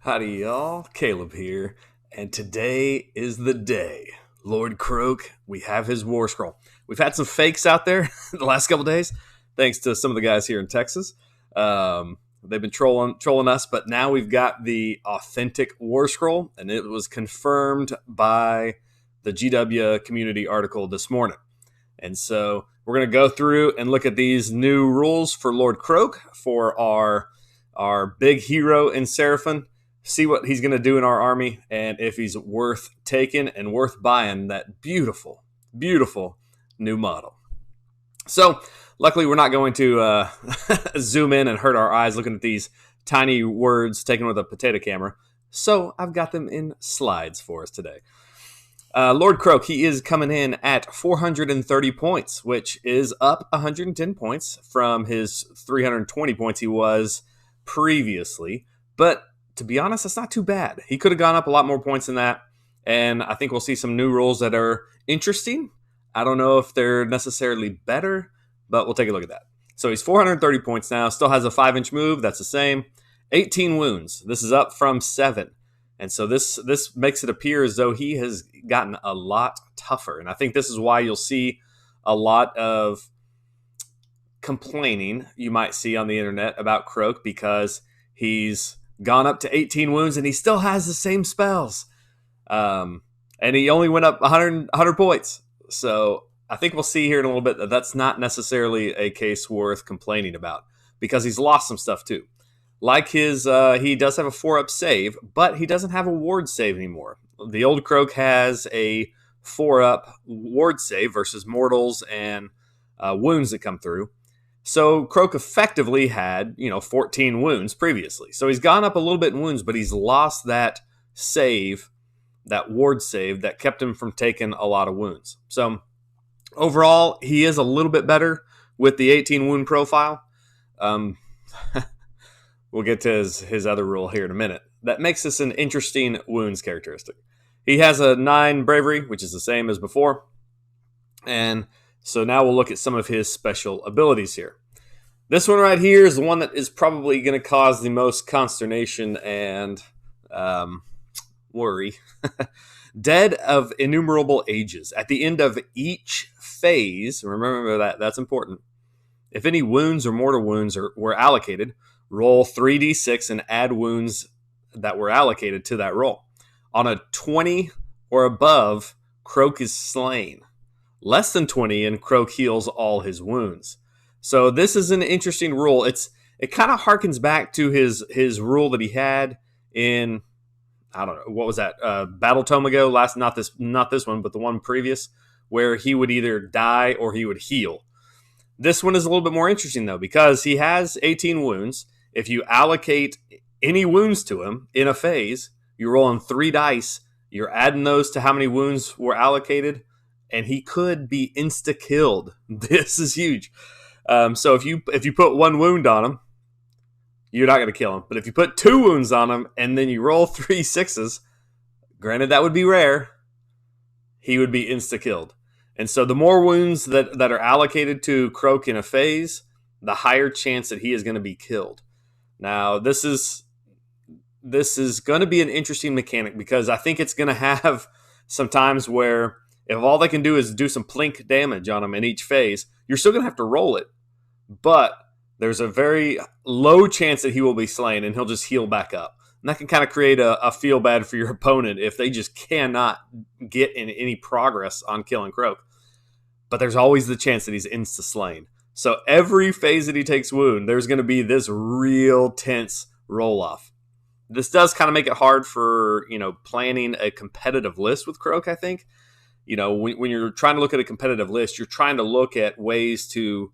Howdy, y'all. Caleb here, and today is the day. Lord Kroak, we have his Warscroll. We've had some fakes out there the last couple days, thanks to some of the guys here in Texas. They've been trolling us, but now we've got the authentic Warscroll, and it was confirmed by the GW community article this morning. And so we're going to go through and look at these new rules for Lord Kroak for our big hero in Seraphon. See what he's going to do in our army, and if he's worth taking and worth buying that beautiful, beautiful new model. So, luckily, we're not going to zoom in and hurt our eyes looking at these tiny words taken with a potato camera. So, I've got them in slides for us today. Lord Kroak, he is coming in at 430 points, which is up 110 points from his 320 points he was previously. But to be honest, that's not too bad. He could have gone up a lot more points than that, and I think we'll see some new rules that are interesting. I don't know if they're necessarily better, but we'll take a look at that. So he's 430 points now, still has a 5-inch move, that's the same. 18 wounds, this is up from 7. And so this makes it appear as though he has gotten a lot tougher, and I think this is why you'll see a lot of complaining you might see on the internet about Kroak, because he's gone up to 18 wounds, and he still has the same spells. And he only went up 100 points. So I think we'll see here in a little bit that that's not necessarily a case worth complaining about, because he's lost some stuff too. Like his, he does have a 4-up save, but he doesn't have a ward save anymore. The old Kroak has a 4-up ward save versus mortals and wounds that come through. So Kroak effectively had, 14 wounds previously. So he's gone up a little bit in wounds, but he's lost that save, that ward save that kept him from taking a lot of wounds. So overall, he is a little bit better with the 18 wound profile. We'll get to his other rule here in a minute. That makes this an interesting wounds characteristic. He has a 9 bravery, which is the same as before. And so now we'll look at some of his special abilities here. This one right here is the one that is probably going to cause the most consternation and worry. Dead of innumerable ages. At the end of each phase, remember that's important. If any wounds or mortal wounds were allocated, roll 3d6 and add wounds that were allocated to that roll. On a 20 or above, Kroak is slain. Less than 20, and Kroak heals all his wounds. So this is an interesting rule. It kind of harkens back to his rule that he had in, I don't know, what was that? Battle Tome ago, not this one, but the one previous, where he would either die or he would heal. This one is a little bit more interesting though, because he has 18 wounds. If you allocate any wounds to him in a phase, you're rolling 3 dice. You're adding those to how many wounds were allocated, and he could be insta-killed. This is huge. So if you put 1 wound on him, you're not going to kill him. But if you put 2 wounds on him and then you roll 3 6s, granted that would be rare, he would be insta-killed. And so the more wounds that are allocated to Kroak in a phase, the higher chance that he is going to be killed. Now, this is going to be an interesting mechanic, because I think it's going to have some times where if all they can do is do some plink damage on him in each phase, you're still going to have to roll it. But there's a very low chance that he will be slain, and he'll just heal back up. And that can kind of create a feel bad for your opponent if they just cannot get in any progress on killing Kroak. But there's always the chance that he's insta-slain. So every phase that he takes wound, there's going to be this real tense roll-off. This does kind of make it hard for, planning a competitive list with Kroak, I think. When you're trying to look at a competitive list, you're trying to look at ways to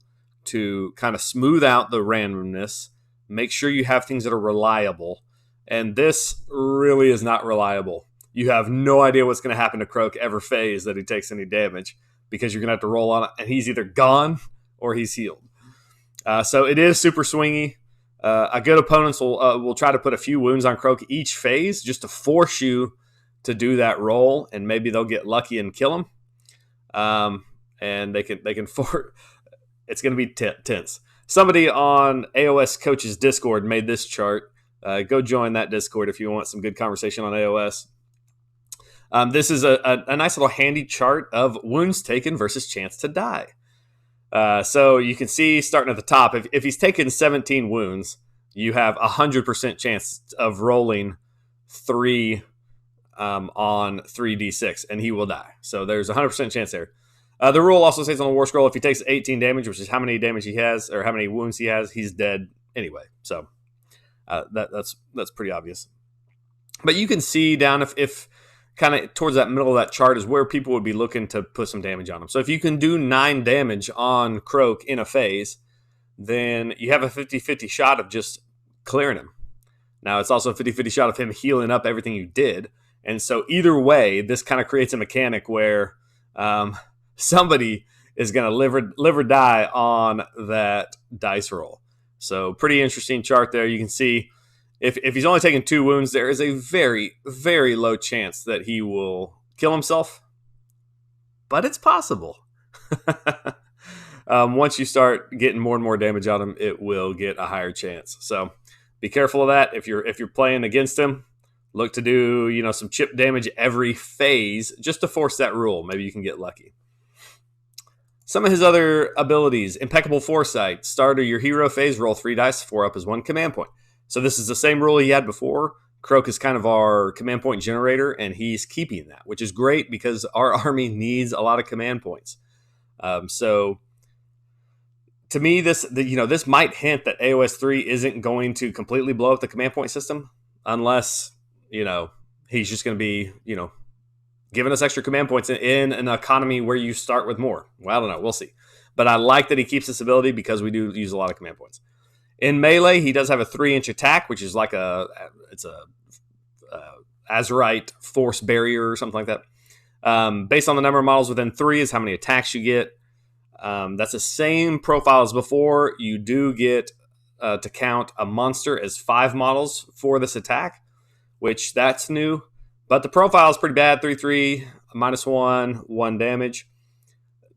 kind of smooth out the randomness, make sure you have things that are reliable. And this really is not reliable. You have no idea what's going to happen to Kroak every phase that he takes any damage, because you're going to have to roll on it, and he's either gone or he's healed. So it is super swingy. A good opponents will try to put a few wounds on Kroak each phase just to force you to do that roll, and maybe they'll get lucky and kill him. And they can it's going to be tense. Somebody on AOS Coach's Discord made this chart Go join that Discord if you want some good conversation on AOS. This is a nice little handy chart of wounds taken versus chance to die. So you can see starting at the top, if he's taken 17 wounds, you have 100% chance of rolling 3 on 3d6, and he will die. So there's 100% chance there. The rule also says on the Warscroll, if he takes 18 damage, which is how many damage he has, or how many wounds he has, he's dead anyway. So that's pretty obvious. But you can see down if kind of towards that middle of that chart is where people would be looking to put some damage on him. So if you can do 9 damage on Kroak in a phase, then you have a 50-50 shot of just clearing him. Now, it's also a 50-50 shot of him healing up everything you did. And so either way, this kind of creates a mechanic where somebody is going to live or die on that dice roll. So pretty interesting chart there. You can see if he's only taking 2 wounds, there is a very, very low chance that he will kill himself. But it's possible. Once you start getting more and more damage on him, it will get a higher chance. So be careful of that. If you're playing against him, look to do some chip damage every phase just to force that rule. Maybe you can get lucky. Some of his other abilities: Impeccable Foresight. Start of your hero phase, roll 3 dice, 4 up is 1 command point. So this is the same rule he had before. Kroak is kind of our command point generator, and he's keeping that, which is great because our army needs a lot of command points. So to me, this might hint that AOS 3 isn't going to completely blow up the command point system unless he's just going to be giving us extra command points in an economy where you start with more. Well, I don't know. We'll see. But I like that he keeps this ability because we do use a lot of command points. In melee, he does have a 3-inch attack, which is like it's a Azerite force barrier or something like that. Based on the number of models within 3 is how many attacks you get. That's the same profile as before. You do get to count a monster as 5 models for this attack, which that's new. But the profile is pretty bad. 3/3, -1, 1 damage.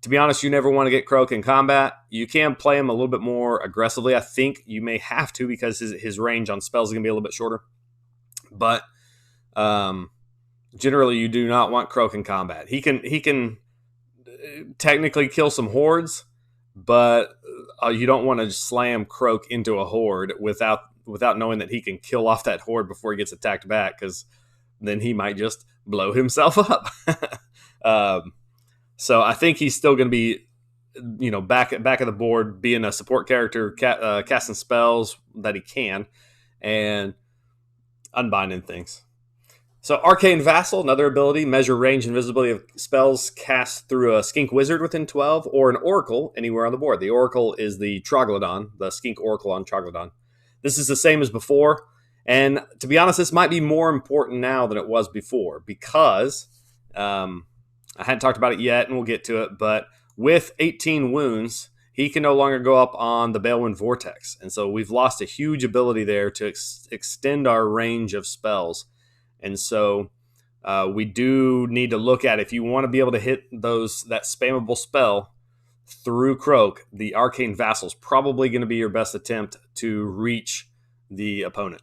To be honest, you never want to get Kroak in combat. You can play him a little bit more aggressively. I think you may have to because his range on spells is going to be a little bit shorter. But generally, you do not want Kroak in combat. He can technically kill some hordes, but you don't want to slam Kroak into a horde without knowing that he can kill off that horde before he gets attacked back, because then he might just blow himself up. So I think he's still going to be, back of the board, being a support character, casting spells that he can, and unbinding things. So Arcane Vassal, another ability, measure range and visibility of spells cast through a skink wizard within 12 or an oracle anywhere on the board. The oracle is the Troglodyte, the skink oracle on Troglodyte. This is the same as before, and to be honest, this might be more important now than it was before because I hadn't talked about it yet, and we'll get to it, but with 18 wounds, he can no longer go up on the Balewind Vortex. And so we've lost a huge ability there to extend our range of spells. And so we do need to look at, if you want to be able to hit that spammable spell through Kroak, the Arcane Vassal is probably going to be your best attempt to reach the opponent.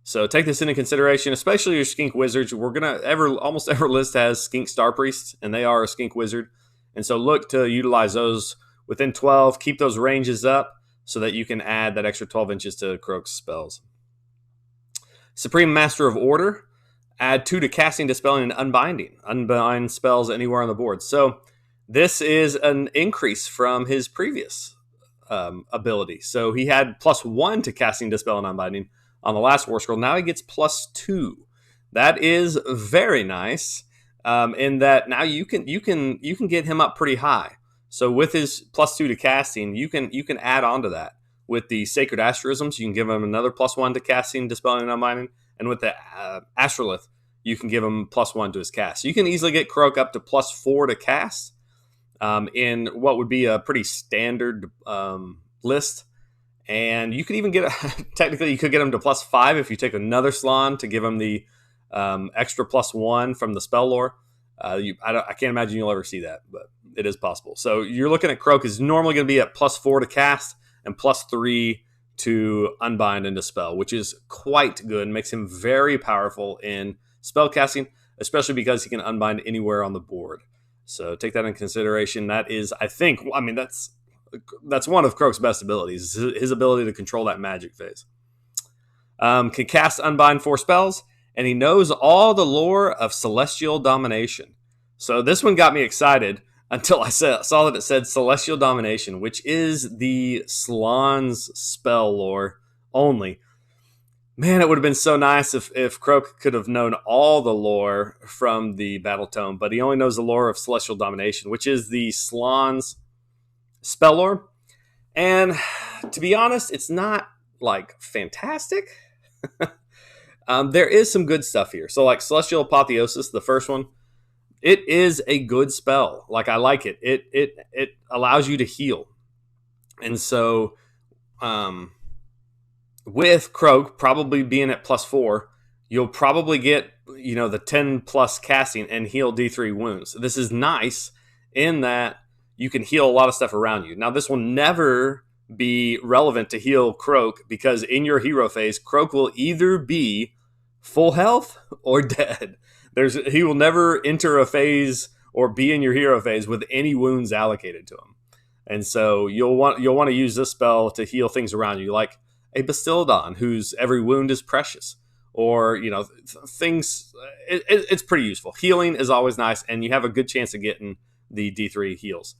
So take this into consideration, especially your skink wizards. Almost every list has skink star priests, and they are a skink wizard. And so look to utilize those within 12. Keep those ranges up so that you can add that extra 12 inches to Kroak's spells. Supreme Master of Order. Add 2 to casting, dispelling, and unbinding. Unbind spells anywhere on the board. So this is an increase from his previous ability. So he had +1 to casting, dispel, and unbinding on the last Warscroll. Now he gets +2. That is very nice. In that now you can get him up pretty high. So with his +2 to casting, you can add on to that. With the Sacred Asterisms, you can give him another +1 to casting, dispelling, and unbinding. And with the Astrolith, you can give him +1 to his cast. So you can easily get Kroak up to +4 to cast in what would be a pretty standard list. And you could even technically, you could get him to +5 if you take another Slan to give him the extra +1 from the spell lore. I can't imagine you'll ever see that, but it is possible. So you're looking at Kroak is normally going to be at +4 to cast and +3 to unbind and dispel, which is quite good. Makes him very powerful in spell casting, especially because he can unbind anywhere on the board. So take that in consideration. That is, I think, I mean, that's one of Kroak's best abilities, his ability to control that magic phase. Can cast unbind 4 spells, and he knows all the lore of celestial domination. So this one got me excited until I saw that it said celestial domination, which is the Slan's spell lore only. Man, it would have been so nice if Kroak could have known all the lore from the Battle Tome, but he only knows the lore of celestial domination, which is the Slan's spell lore. And to be honest, it's not like fantastic. There is some good stuff here. So like Celestial Apotheosis, the first one, it is a good spell. Like, I like it. It allows you to heal. And so with Kroak probably being at +4, you'll probably get, the 10 plus casting and heal D3 wounds. This is nice in that you can heal a lot of stuff around you. Now, this will never be relevant to heal Kroak, because in your hero phase, Kroak will either be full health or dead. He will never enter a phase or be in your hero phase with any wounds allocated to him. And so you'll want to use this spell to heal things around you, like a Bastiladon, whose every wound is precious, or things. It's pretty useful. Healing is always nice, and you have a good chance of getting the D3 heals.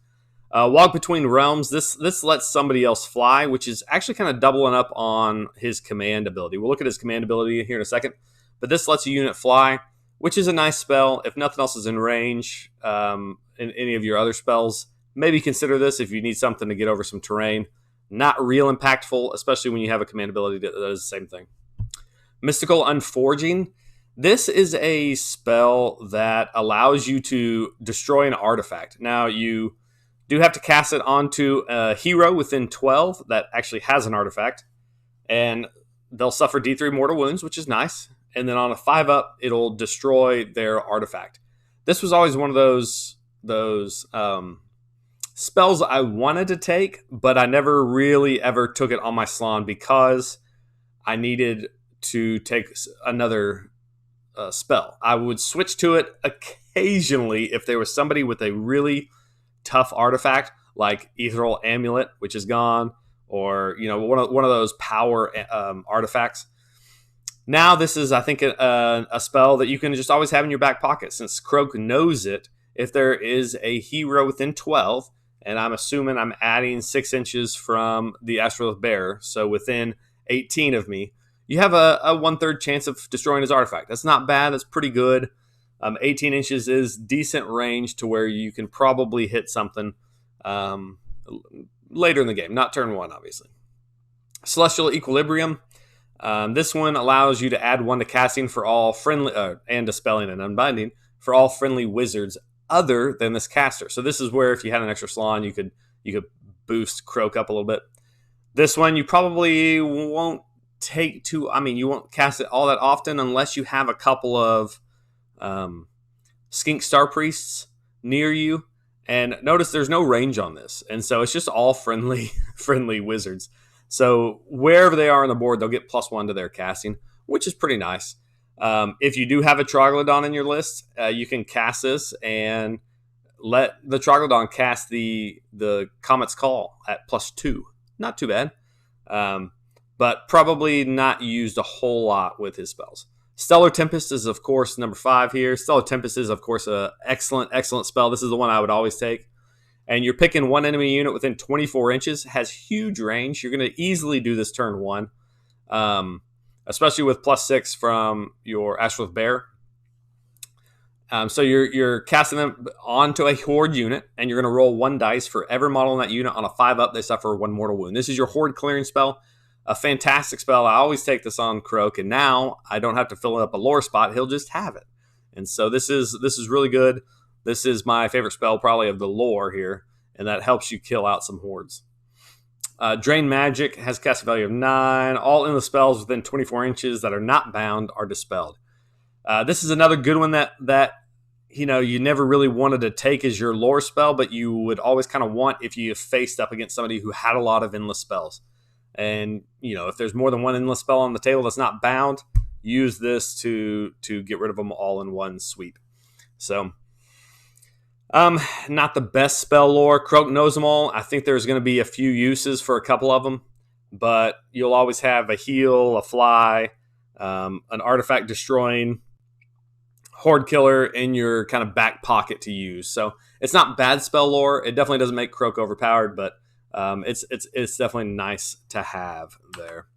Walk Between Realms. This lets somebody else fly, which is actually kind of doubling up on his command ability. We'll look at his command ability here in a second, but this lets a unit fly, which is a nice spell. If nothing else is in range in any of your other spells, maybe consider this if you need something to get over some terrain. Not real impactful, especially when you have a command ability that does the same thing. Mystical Unforging. This is a spell that allows you to destroy an artifact. Now, you do have to cast it onto a hero within 12 that actually has an artifact, and they'll suffer D3 mortal wounds, which is nice. And then on a 5-up, it'll destroy their artifact. This was always one of those spells I wanted to take, but I never really ever took it on my Slan because I needed to take another spell. I would switch to it occasionally if there was somebody with a really tough artifact, like Ethereal Amulet, which is gone, or one of those power artifacts. Now this is, I think, a spell that you can just always have in your back pocket, since Kroak knows it. If there is a hero within 12, and I'm assuming I'm adding 6 inches from the Astrolith Bearer, so within 18 of me, you have a 1/3 chance of destroying his artifact. That's not bad. That's pretty good. 18 inches is decent range to where you can probably hit something later in the game, not turn 1, obviously. Celestial Equilibrium. This one allows you to add 1 to casting for all friendly, and dispelling and unbinding for all friendly wizards other than this caster. So this is where if you had an extra Slan, you could boost Kroak up a little bit. This one you probably won't you won't cast it all that often unless you have a couple of Skink Star Priests near you. And notice there's no range on this, and so it's just all friendly wizards. So wherever they are on the board, they'll get +1 to their casting, which is pretty nice. If you do have a Troglodyte in your list, you can cast this and let the Troglodyte cast the Comet's Call at +2. Not too bad, but probably not used a whole lot with his spells. Stellar Tempest is, of course, number 5 here. Stellar Tempest is, of course, an excellent spell. This is the one I would always take. And you're picking one enemy unit within 24 inches, has huge range. You're going to easily do this turn 1, especially with +6 from your Astrolith Bear. So you're casting them onto a Horde unit, and you're going to roll 1 dice for every model in that unit. On a 5-up, they suffer 1 mortal wound. This is your Horde clearing spell. A fantastic spell. I always take this on Kroak, and now I don't have to fill up a lore spot. He'll just have it. And so this is really good. This is my favorite spell probably of the lore here, and that helps you kill out some hordes. Drain Magic has a casting value of 9. All in the spells within 24 inches that are not bound are dispelled. This is another good one that you never really wanted to take as your lore spell, but you would always kind of want if you faced up against somebody who had a lot of endless spells. And, if there's more than one endless spell on the table that's not bound, use this to get rid of them all in one sweep. So, not the best spell lore. Kroak knows them all. I think there's going to be a few uses for a couple of them, but you'll always have a heal, a fly, an artifact destroying horde killer in your kind of back pocket to use. So it's not bad spell lore. It definitely doesn't make Kroak overpowered, but it's definitely nice to have there.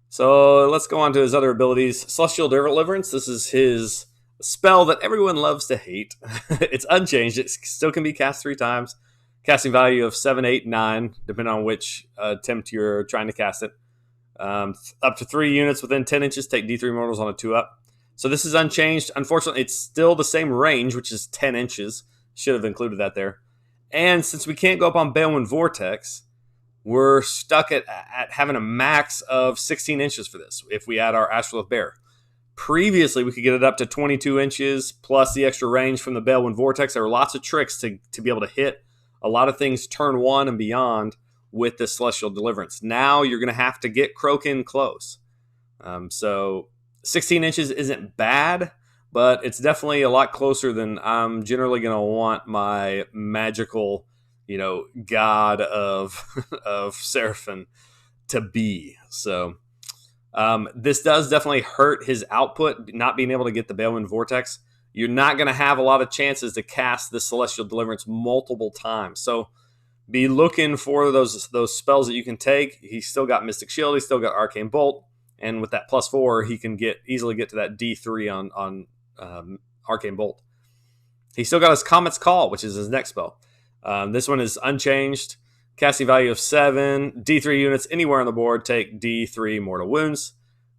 So let's go on to his other abilities. Celestial Deliverance. This is his spell that everyone loves to hate. It's unchanged. It still can be cast 3 times. Casting value of 7, 8, 9, depending on which attempt you're trying to cast it. Up to 3 units within 10 inches take D3 mortals on a 2-up. So this is unchanged. Unfortunately, it's still the same range, which is 10 inches. Should have included that there. And since we can't go up on Balewind Vortex, we're stuck at having a max of 16 inches for this if we add our Astrolith Bear. Previously, we could get it up to 22 inches plus the extra range from the Balewind Vortex. There were lots of tricks to be able to hit a lot of things turn 1 and beyond with the Celestial Deliverance. Now you're going to have to get Kroak in close. So 16 inches isn't bad, but it's definitely a lot closer than I'm generally going to want my magical, god of Seraphon to be. So this does definitely hurt his output, not being able to get the Balewind Vortex. You're not going to have a lot of chances to cast the Celestial Deliverance multiple times. So be looking for those spells that you can take. He's still got Mystic Shield. He's still got Arcane Bolt. And with that +4, he can easily get to that D3 on Arcane Bolt. He's still got his Comet's Call, which is his next spell. This one is unchanged. Casting value of 7. D3 units anywhere on the board take D3 mortal wounds.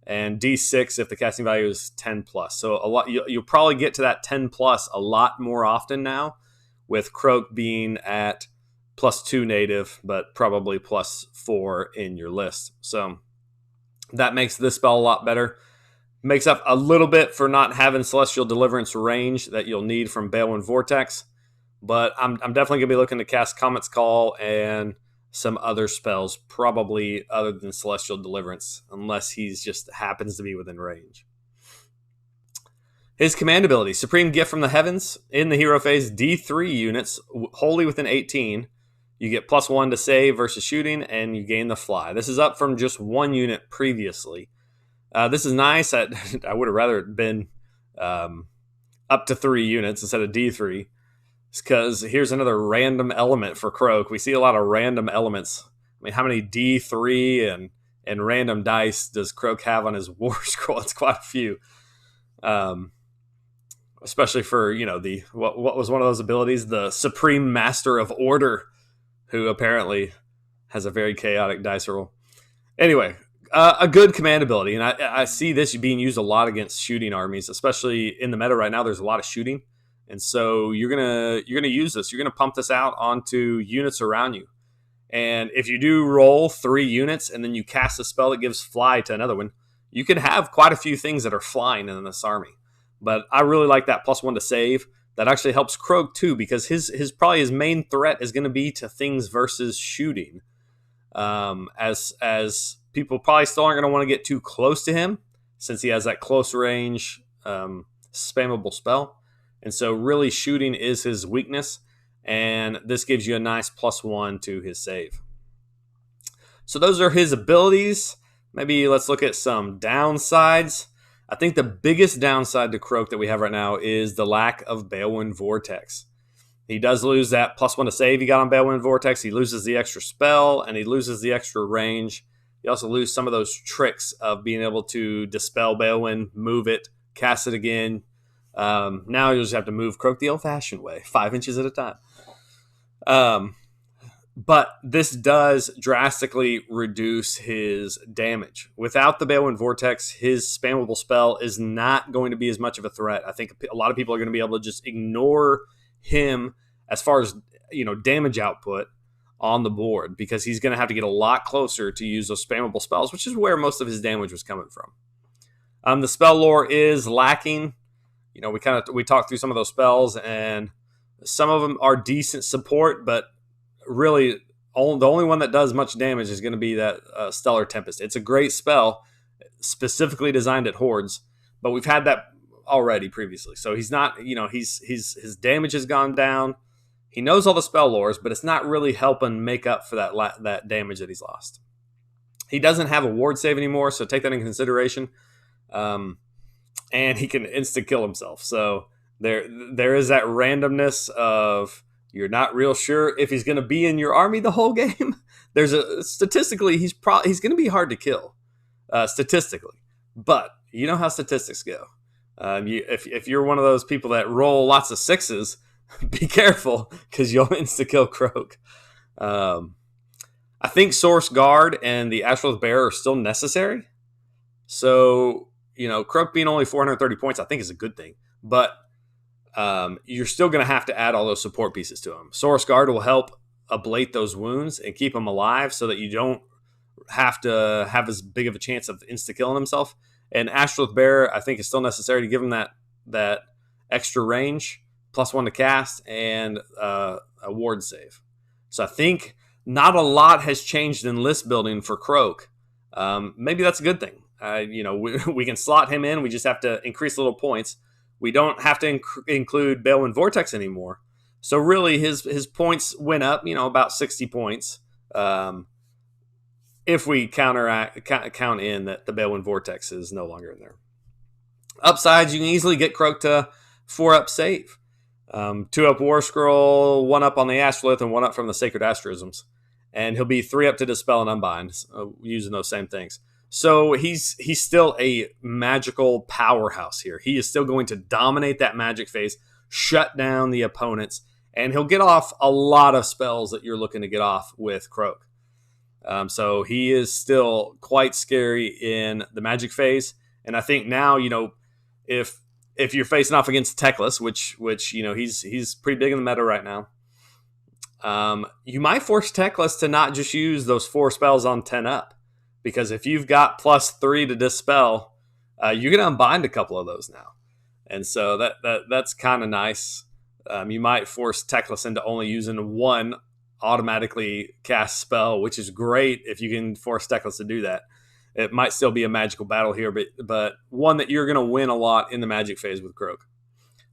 And D6 if the casting value is 10+. So you'll probably get to that 10+ a lot more often now, with Kroak being at +2 native, but probably +4 in your list. So that makes this spell a lot better. Makes up a little bit for not having Celestial Deliverance range that you'll need from Balewind Vortex. But I'm definitely going to be looking to cast Comet's Call and some other spells, probably other than Celestial Deliverance, unless he's just happens to be within range. His command ability, Supreme Gift from the Heavens. In the hero phase, D3 units, wholly within 18. You get +1 to save versus shooting, and you gain the fly. This is up from just 1 unit previously. This is nice. I would have rather it been up to 3 units instead of D3. Because here's another random element for Kroak. We see a lot of random elements. I mean, how many D3 and random dice does Kroak have on his Warscroll? It's quite a few. Especially for, what was one of those abilities? The Supreme Master of Order, who apparently has a very chaotic dice roll. Anyway, a good command ability. And I see this being used a lot against shooting armies, especially in the meta right now. There's a lot of shooting. And so you're gonna use this. You're gonna pump this out onto units around you. And if you do roll 3 units and then you cast a spell that gives fly to another one, you can have quite a few things that are flying in this army. But I really like that +1 to save. That actually helps Kroak too, because his probably his main threat is going to be to things versus shooting. As people probably still aren't going to want to get too close to him, since he has that close range spammable spell. And so really shooting is his weakness, and this gives you a nice +1 to his save. So those are his abilities. Maybe let's look at some downsides. I think the biggest downside to Kroak that we have right now is the lack of Balewind Vortex. He does lose that +1 to save he got on Balewind Vortex. He loses the extra spell, and he loses the extra range. You also lose some of those tricks of being able to dispel Balewind, move it, cast it again. Now you'll just have to move Kroak the old-fashioned way, 5 inches at a time. But this does drastically reduce his damage. Without the Balewind Vortex, his spammable spell is not going to be as much of a threat. I think a lot of people are going to be able to just ignore him as far as damage output on the board, because he's going to have to get a lot closer to use those spammable spells, which is where most of his damage was coming from. The spell lore is lacking. We talked through some of those spells, and some of them are decent support, but really the only one that does much damage is going to be that Stellar Tempest. It's a great spell, specifically designed at hordes, but we've had that already previously. So he's not, his damage has gone down. He knows all the spell lores, but it's not really helping make up for that damage that he's lost. He doesn't have a ward save anymore, so take that in consideration. And he can insta kill himself. So there is that randomness of you're not real sure if he's going to be in your army the whole game. Statistically he's going to be hard to kill, statistically, but you know how statistics go. If you're one of those people that roll lots of sixes, be careful because you'll insta kill Kroak. I think Source Guard and the Astrolith Bearer are still necessary. So, Kroak being only 430 points, I think is a good thing. But you're still going to have to add all those support pieces to him. Source Guard will help ablate those wounds and keep him alive so that you don't have to have as big of a chance of insta-killing himself. And Astrolith Bearer, I think, is still necessary to give him that extra range, +1 to cast, and a ward save. So I think not a lot has changed in list building for Kroak. Maybe that's a good thing. We can slot him in. We just have to increase little points. We don't have to include Balewind Vortex anymore. So really, his points went up, about 60 points. If we count in that the Balewind Vortex is no longer in there. Upsides, you can easily get Kroak to 4-up save. 2-up Warscroll, 1-up on the Astrolith, and 1-up from the Sacred Asterisms. And he'll be 3-up to Dispel and Unbind, using those same things. So he's still a magical powerhouse here. He is still going to dominate that magic phase, shut down the opponents, and he'll get off a lot of spells that you're looking to get off with Kroak. So he is still quite scary in the magic phase. And I think now, if you're facing off against Teclis, which he's pretty big in the meta right now, you might force Teclis to not just use those 4 spells on 10-up. Because if you've got +3 to Dispel, you're going to unbind a couple of those now. And so that's kind of nice. You might force Teclis into only using 1 automatically cast spell, which is great if you can force Teclis to do that. It might still be a magical battle here, but one that you're going to win a lot in the magic phase with Kroak.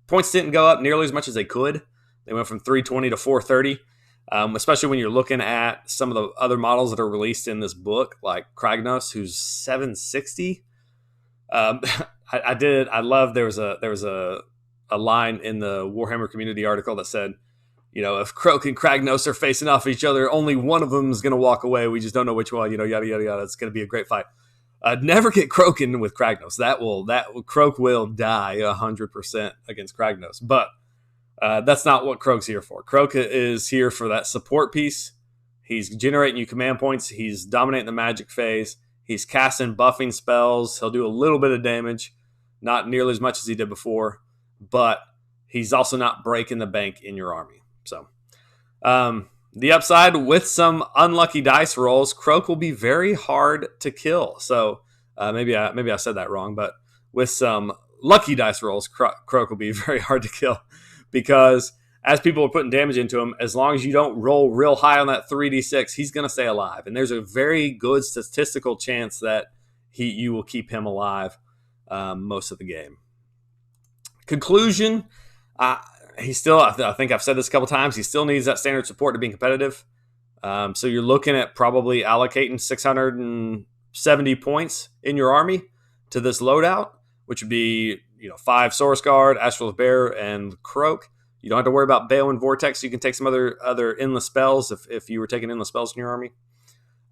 Points didn't go up nearly as much as they could. They went from 320 to 430, especially when you're looking at some of the other models that are released in this book, like Kragnos, who's 760. I love there was a line in the Warhammer community article that said, if Kroak and Kragnos are facing off each other, only one of them is going to walk away. We just don't know which one, yada, yada, yada. It's going to be a great fight. Never get Kroak in with Kragnos. Kroak will die 100% against Kragnos. But that's not what Kroak's here for. Kroak is here for that support piece. He's generating you command points. He's dominating the magic phase. He's casting buffing spells. He'll do a little bit of damage, not nearly as much as he did before, but he's also not breaking the bank in your army. So, the upside with some unlucky dice rolls, Kroak will be very hard to kill. So, maybe I said that wrong, but with some lucky dice rolls, Kroak will be very hard to kill because as people are putting damage into him, as long as you don't roll real high on that 3d6, he's going to stay alive. And there's a very good statistical chance that you will keep him alive most of the game. Conclusion, he still, I think I've said this a couple times, he still needs that standard support to be competitive. So you're looking at probably allocating 670 points in your army to this loadout, which would be 5 Source Guard, Astrolith Bearer, and Kroak. You don't have to worry about Balewind Vortex. You can take some other endless spells if you were taking endless spells in your army.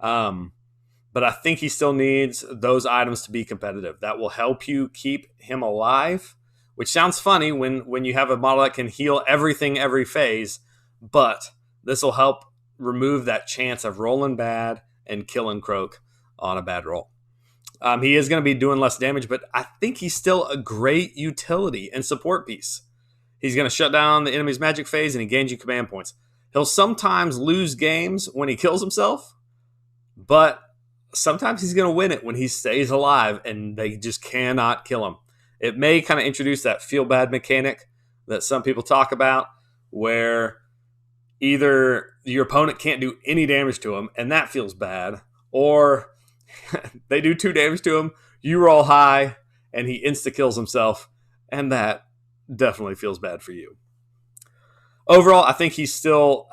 But I think he still needs those items to be competitive. That will help you keep him alive, which sounds funny when you have a model that can heal everything every phase, but this will help remove that chance of rolling bad and killing Kroak on a bad roll. He is going to be doing less damage, but I think he's still a great utility and support piece. He's going to shut down the enemy's magic phase and he gains you command points. He'll sometimes lose games when he kills himself, but sometimes he's going to win it when he stays alive and they just cannot kill him. It may kind of introduce that feel bad mechanic that some people talk about where either, your opponent can't do any damage to him, and that feels bad. Or they do 2 damage to him, you roll high, and he insta-kills himself, and that definitely feels bad for you. Overall, I think he's still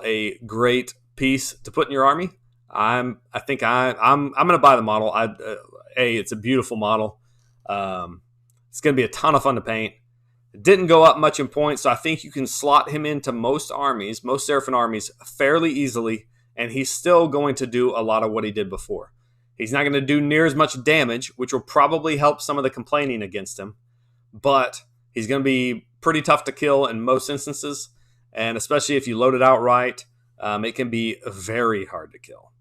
a great piece to put in your army. I'm going to buy the model. It's a beautiful model. It's going to be a ton of fun to paint. It didn't go up much in points, so I think you can slot him into most Seraphon armies fairly easily, and he's still going to do a lot of what he did before. He's not going to do near as much damage, which will probably help some of the complaining against him, but he's going to be pretty tough to kill in most instances, and especially if you load it out right, it can be very hard to kill.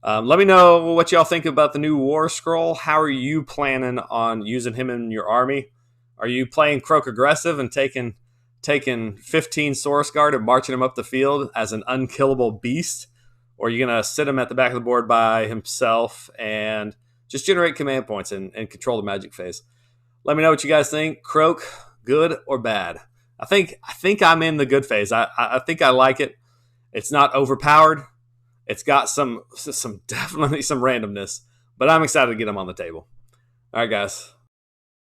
Let me know what y'all think about the new Warscroll. How are you planning on using him in your army? Are you playing Kroak aggressive and taking 15 Source Guard and marching him up the field as an unkillable beast? Or are you going to sit him at the back of the board by himself and just generate command points and control the magic phase? Let me know what you guys think. Kroak, good or bad? I think I'm in the good phase. I think I like it. It's not overpowered. It's got some definitely some randomness, but I'm excited to get him on the table. All right, guys.